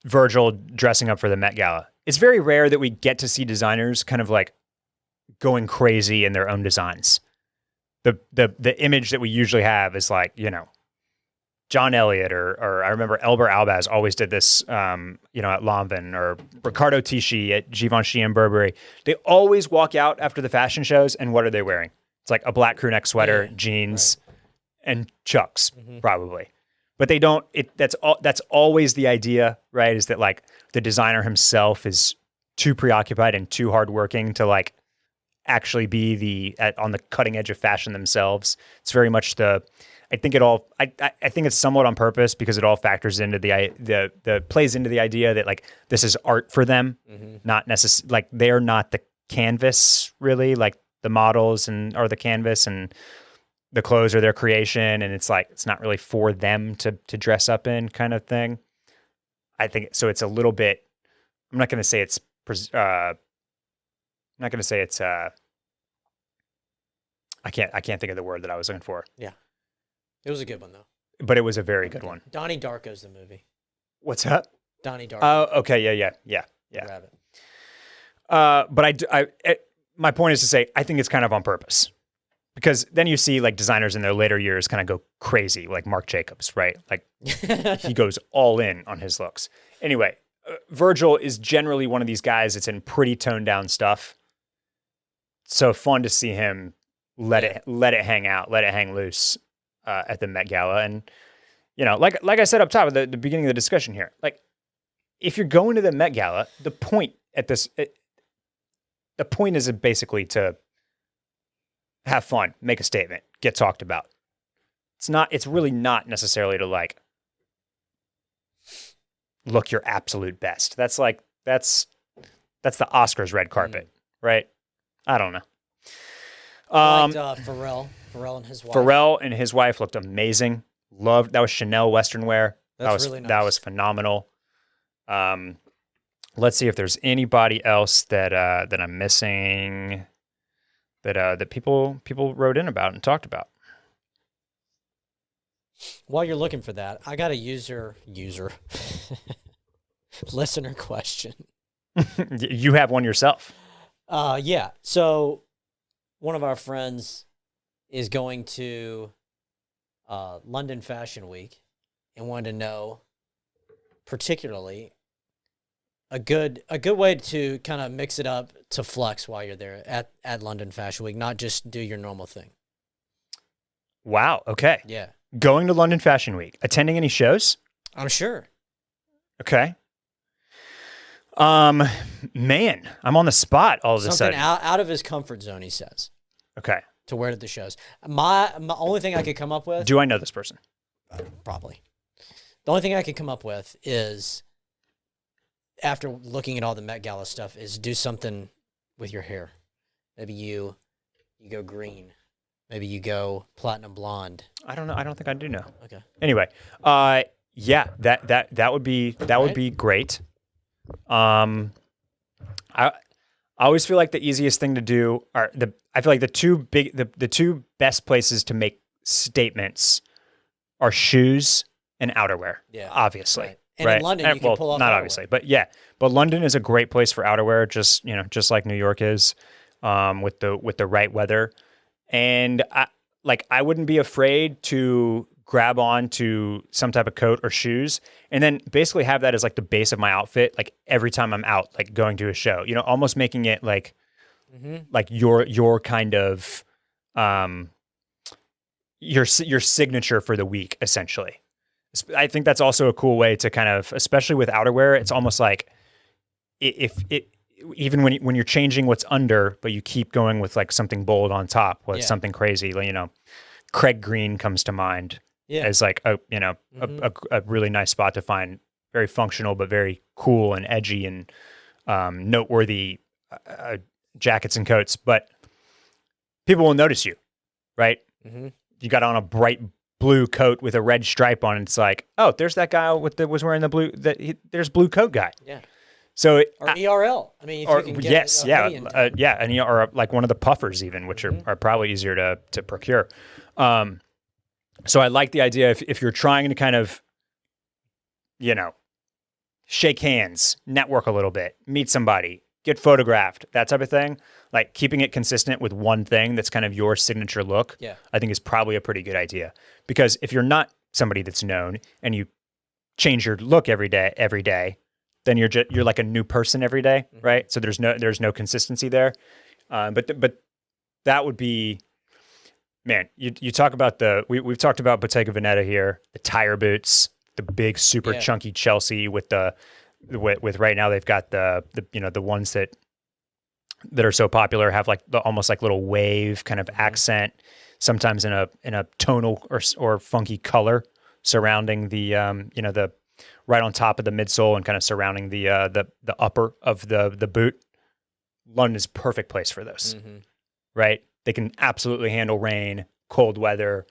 Virgil dressing up for the Met Gala. It's very rare that we get to see designers kind of like going crazy in their own designs. The image that we usually have is like, John Elliott or I remember Elber Albaz always did this, at Lanvin, or Riccardo Tisci at Givenchy and Burberry. They always walk out after the fashion shows, and what are they wearing? It's like a black crew neck sweater, jeans, and Chucks, probably. But they don't. That's always the idea, right? Is that like the designer himself is too preoccupied and too hardworking to like actually be on the cutting edge of fashion themselves. It's very much I think it's somewhat on purpose, because it all factors into the plays into the idea that like this is art for them, not necessarily like they're not the canvas really, like the models are the canvas and the clothes are their creation, and it's like it's not really for them to dress up in kind of thing. I think so. It's a little bit. I'm not going to say it's. I'm not going to say it's. I can't think of the word that I was looking for. Yeah, it was a good one though. But it was a very good one. Donnie Darko's the movie. What's that? Donnie Darko. Oh, okay, yeah. Rabbit. But my point is to say I think it's kind of on purpose, because then you see like designers in their later years kind of go crazy, like Marc Jacobs, right? Like he goes all in on his looks. Anyway, Virgil is generally one of these guys that's in pretty toned down stuff. So fun to see him let it hang out, let it hang loose at the Met Gala. And like I said up top at the beginning of the discussion here, like if you're going to the Met Gala, the point at this the point is basically to have fun, make a statement, get talked about. It's really not necessarily to like look your absolute best. That's the Oscars red carpet, right? I don't know. I liked Pharrell and his wife. Pharrell and his wife looked amazing. That was Chanel Western wear. That's really nice. That was phenomenal. Let's see if there's anybody else that I'm missing that people wrote in about and talked about. While you're looking for that, I got a user listener question. You have one yourself. Yeah. So one of our friends is going to London Fashion Week and wanted to know particularly a good way to kind of mix it up to flex while you're there at London Fashion Week, not just do your normal thing. Wow. Okay. Yeah. Going to London Fashion Week, attending any shows? I'm sure. Okay. Man, I'm on the spot all of a sudden. Something out of his comfort zone, he says. Okay. To wear to the shows. My only thing I could come up with. Do I know this person? Probably. The only thing I could come up with is, after looking at all the Met Gala stuff, is do something with your hair. Maybe you go green. Maybe you go platinum blonde. I don't know. I don't think I do know. Okay. Anyway, yeah, that would be great. I always feel like the easiest thing to do I feel like the two best places to make statements are shoes and outerwear. Yeah. Obviously. Right. And in London, you can pull off not outerwear. obviously, but yeah. But London is a great place for outerwear, just like New York is, with the right weather. And I wouldn't be afraid to grab on to some type of coat or shoes and then basically have that as like the base of my outfit, like every time I'm out, like going to a show, almost making it like, like your kind of, your signature for the week, essentially. I think that's also a cool way to kind of, especially with outerwear, it's almost like even when you're changing what's under, but you keep going with like something bold on top, with something crazy, Craig Green comes to mind as like a really nice spot to find very functional, but very cool and edgy and noteworthy jackets and coats, but people will notice you, right? Mm-hmm. You got on a bright blue coat with a red stripe on it. It's like, oh, there's that guy was wearing the blue, there's blue coat guy. Yeah. So or ERL. I mean, if you can get and or like one of the puffers even, which are probably easier to procure. So I like the idea if you're trying to kind of, shake hands, network a little bit, meet somebody, get photographed, that type of thing, like keeping it consistent with one thing that's kind of your signature look, I think is probably a pretty good idea. Because if you're not somebody that's known and you change your look every day, then you're like a new person every day, right? So there's no consistency there. But that would be, man, you talk about we've talked about Bottega Veneta here, the tire boots, the big super chunky Chelsea with right now they've got the ones that are so popular have like almost like little wave kind of accent, sometimes in a tonal or funky color surrounding the the right on top of the midsole and kind of surrounding the upper of the boot. London is a perfect place for those, right? They can absolutely handle rain, cold weather,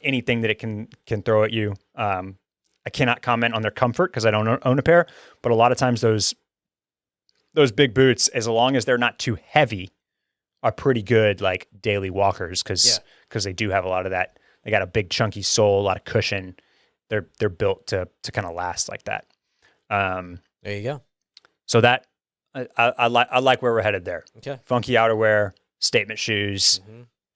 anything that it can throw at you. I cannot comment on their comfort because I don't own a pair, but a lot of times those big boots, as long as they're not too heavy, are pretty good like daily walkers because they do have a lot of that. They got a big chunky sole, a lot of cushion. They're built to kind of last like that. There you go. So that I like where we're headed there. Okay. Funky outerwear, statement shoes,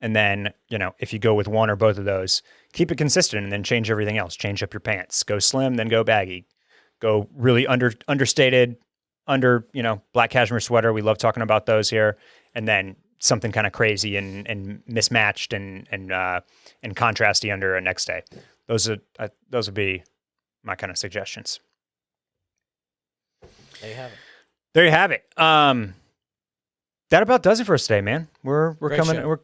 and then if you go with one or both of those, keep it consistent and then change everything else. Change up your pants. Go slim, then go baggy. Go really understated, black cashmere sweater. We love talking about those here, and then something kind of crazy and mismatched and contrasty under a next day. Those would be my kind of suggestions. There you have it. There you have it. that about does it for us today, man. We're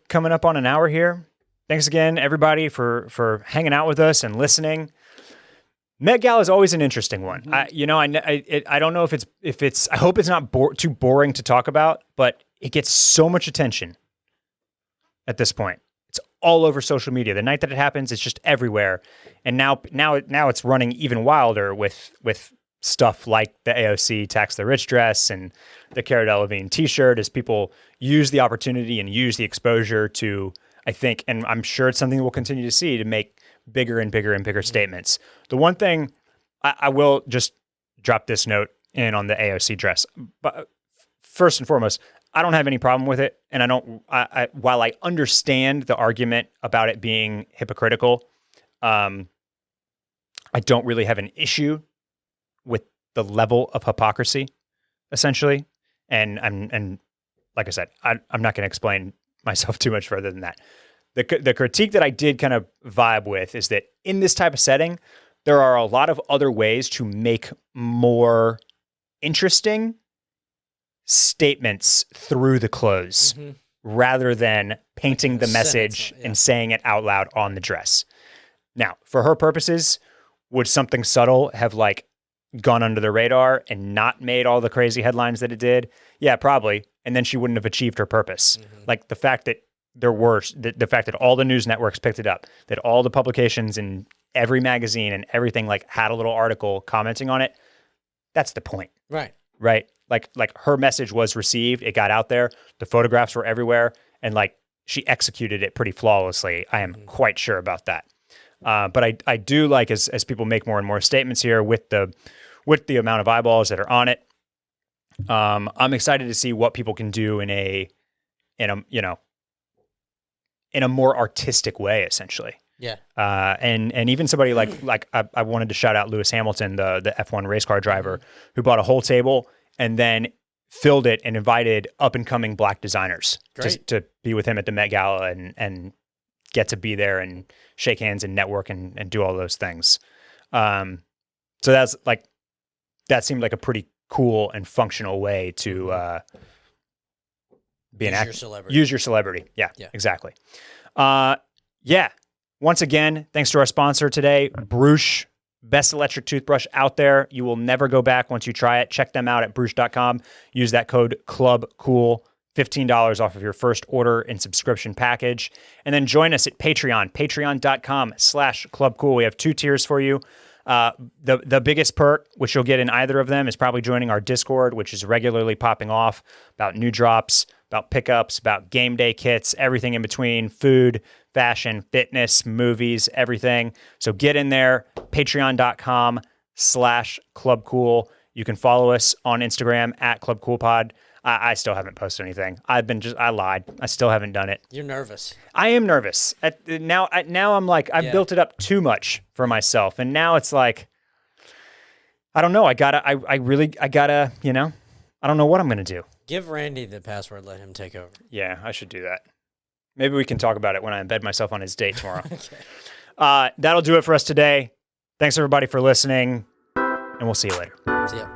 coming up on an hour here. Thanks again, everybody, for hanging out with us and listening. Met Gala is always an interesting one. Mm-hmm. I don't know if it's. I hope it's not too boring to talk about, but it gets so much attention at this point. It's all over social media. The night that it happens, it's just everywhere. And now it's running even wilder with stuff like the AOC Tax the Rich dress and the Cara Delevingne T-shirt, as people use the opportunity and use the exposure to, I think, and I'm sure it's something we'll continue to see, to make bigger and bigger and bigger statements. The one thing I will just drop this note in on the AOC dress, but first and foremost, I don't have any problem with it, and while I understand the argument about it being hypocritical, I don't really have an issue with the level of hypocrisy, essentially. And like I said, I'm not going to explain myself too much further than that. The critique that I did kind of vibe with is that in this type of setting, there are a lot of other ways to make more interesting statements through the clothes, mm-hmm. rather than painting the message and saying it out loud on the dress. Now, for her purposes, would something subtle have gone under the radar and not made all the crazy headlines that it did? Yeah, probably. And then she wouldn't have achieved her purpose. Mm-hmm. The fact that the fact that all the news networks picked it up, that all the publications in every magazine and everything had a little article commenting on it. That's the point. Right. Like her message was received. It got out there. The photographs were everywhere, and she executed it pretty flawlessly. I am quite sure about that. But I do like, as people make more and more statements here with the amount of eyeballs that are on it. I'm excited to see what people can do in a more artistic way, essentially. Yeah. And even somebody like I wanted to shout out Lewis Hamilton, the F1 race car driver, who bought a whole table and then filled it and invited up and coming Black designers to be with him at the Met Gala and get to be there and shake hands and network and do all those things. So that seemed like a pretty cool and functional way to use your celebrity. Yeah, exactly. Once again, thanks to our sponsor today, Bruche, best electric toothbrush out there. You will never go back once you try it. Check them out at Bruche.com. Use that code CLUBCOOL, $15 off of your first order and subscription package. And then join us at Patreon, patreon.com/ClubCool. We have 2 tiers for you. The biggest perk, which you'll get in either of them, is probably joining our Discord, which is regularly popping off about new drops, about pickups, about game day kits, everything in between, food, fashion, fitness, movies, everything. So get in there, patreon.com/ClubCool. You can follow us on Instagram at ClubCoolPod. I still haven't posted anything. I lied. I still haven't done it. You're nervous. I am nervous. Now I'm I've built it up too much for myself. And now it's I don't know. I gotta, I don't know what I'm going to do. Give Randy the password. Let him take over. Yeah, I should do that. Maybe we can talk about it when I embed myself on his date tomorrow. Okay. That'll do it for us today. Thanks everybody for listening, and we'll see you later. See ya.